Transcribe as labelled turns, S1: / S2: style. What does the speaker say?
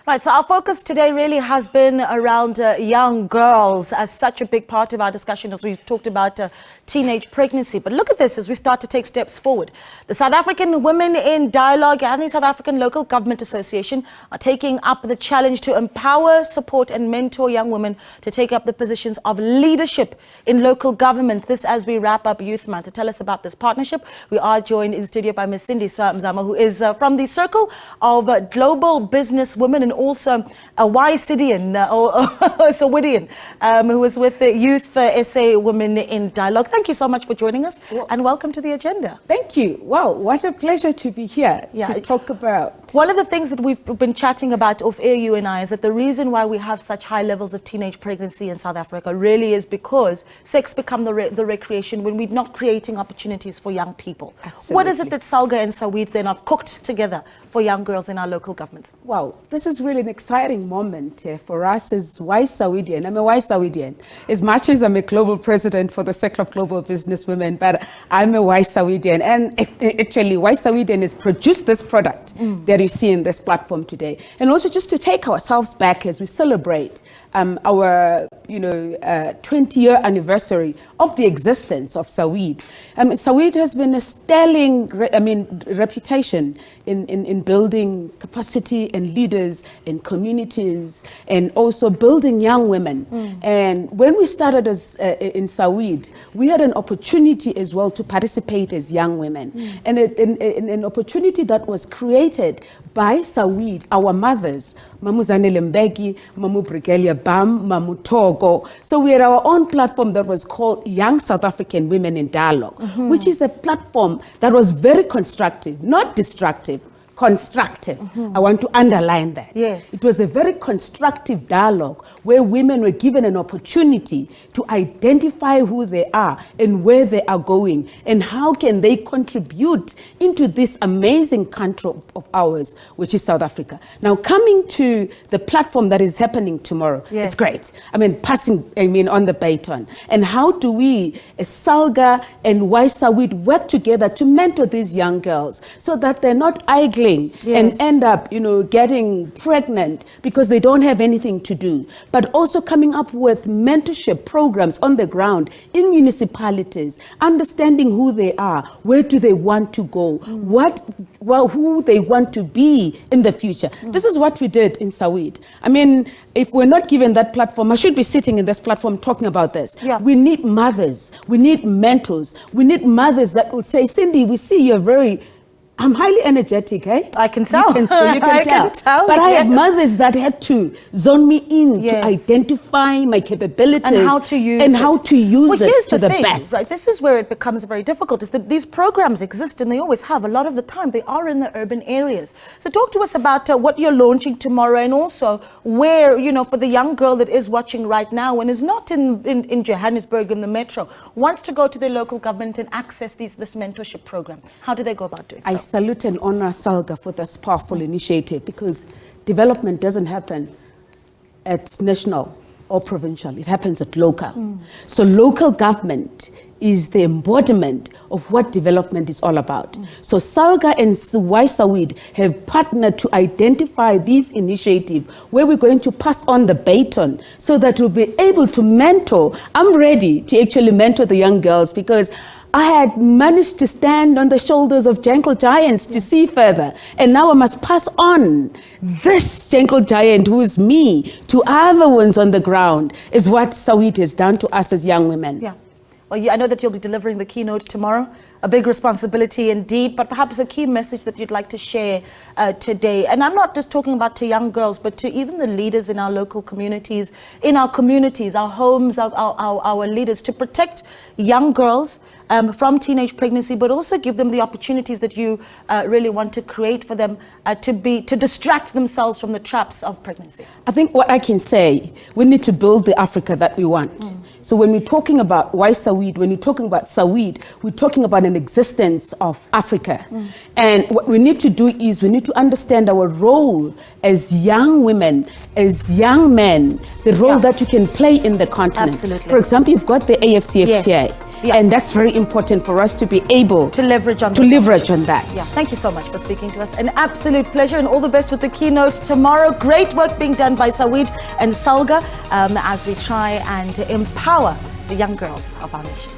S1: Right, so our focus today really has been around young girls as such a big part of our discussion as we've talked about teenage pregnancy. But look at this as we start to take steps forward. The South African Women in Dialogue and the South African Local Government Association are taking up the challenge to empower, support and mentor young women to take up the positions of leadership in local government. This as we wrap up Youth Month. To tell us about this partnership, we are joined in studio by Ms Sindiswa Mzamo, who is from the Circle of Global Business Women and also a YSIDian or SAWIDian who is with the Youth SA Women in Dialogue. Thank you so much for joining us and welcome to the agenda.
S2: Thank you. Wow, what a pleasure to be here to talk about.
S1: One of the things that we've been chatting about off air, you and I, is that the reason why we have such high levels of teenage pregnancy in South Africa really is because sex become the recreation when we're not creating opportunities for young people.
S2: Absolutely.
S1: What is it that SALGA and SAWID then have cooked together for young girls in our local governments?
S2: Wow, this is really an exciting moment for us as YSAWIDian. I'm a YSAWIDian. As much as I'm a global president for the Circle of Global Business Women, but I'm a YSAWIDian. And actually, YSAWIDian has produced this product that you see in this platform today. And also just to take ourselves back as we celebrate our 20-year anniversary of the existence of SAWID. SAWID has been a sterling reputation in building capacity and leaders in communities and also building young women. And when we started as in SAWID, we had an opportunity as well to participate as young women. And an opportunity that was created by SAWID, our mothers, Mamu Zanele Mbeki, Mamu Brigelia Bam, Mamu Togo. So we had our own platform that was called Young South African Women in Dialogue, which is a platform that was very constructive, not destructive, constructive. I want to underline that.
S1: Yes.
S2: It was a very constructive dialogue where women were given an opportunity to identify who they are and where they are going and how can they contribute into this amazing country of ours, which is South Africa. Now, coming to the platform that is happening tomorrow, it's great. Passing on the baton. And how do we, as SALGA and YSAWID, work together to mentor these young girls so that they're not idling and end up, getting pregnant because they don't have anything to do, but also coming up with mentorship programs on the ground in municipalities, understanding who they are, where do they want to go, who they want to be in the future. This is what we did in SAWID. If we're not given that platform, I should be sitting in this platform talking about this. We need mothers, we need mentors, we need mothers that would say, Cindy, we see you're I'm highly energetic, eh?
S1: I can tell.
S2: You can tell. But I have mothers that had to zone me in to identify my capabilities
S1: and how to use
S2: it to the best.
S1: Right? This is where it becomes very difficult, is that these programs exist and they always have. A lot of the time they are in the urban areas. So talk to us about what you're launching tomorrow and also where, for the young girl that is watching right now and is not in Johannesburg in the metro, wants to go to their local government and access this mentorship program. How do they go about doing so?
S2: I salute and honor SALGA for this powerful initiative because development doesn't happen at national or provincial, it happens at local. So local government is the embodiment of what development is all about. So SALGA and YSAWID have partnered to identify this initiative where we're going to pass on the baton so that we'll be able to mentor. I'm ready to actually mentor the young girls because I had managed to stand on the shoulders of gentle giants to see further. And now I must pass on this gentle giant who is me to other ones on the ground, is what SAWID has done to us as young women.
S1: Well, I know that you'll be delivering the keynote tomorrow. A big responsibility indeed, but perhaps a key message that you'd like to share today. And I'm not just talking about to young girls, but to even the leaders in our local communities, our homes, our leaders, to protect young girls from teenage pregnancy, but also give them the opportunities that you really want to create for them to distract themselves from the traps of pregnancy.
S2: I think what I can say, we need to build the Africa that we want. So when we're talking about YSAWID, when you're talking about SAWID, we're talking about an existence of Africa. And what we need to do is we need to understand our role as young women, as young men, the role that you can play in the continent.
S1: Absolutely.
S2: For example, you've got the AFCFTA.
S1: Yeah.
S2: And that's very important for us to be able
S1: To leverage on
S2: to
S1: those
S2: leverage on that.
S1: Yeah, thank you so much for speaking to us. An absolute pleasure, and all the best with the keynotes tomorrow. Great work being done by SAWID and SALGA as we try and empower the young girls of our nation.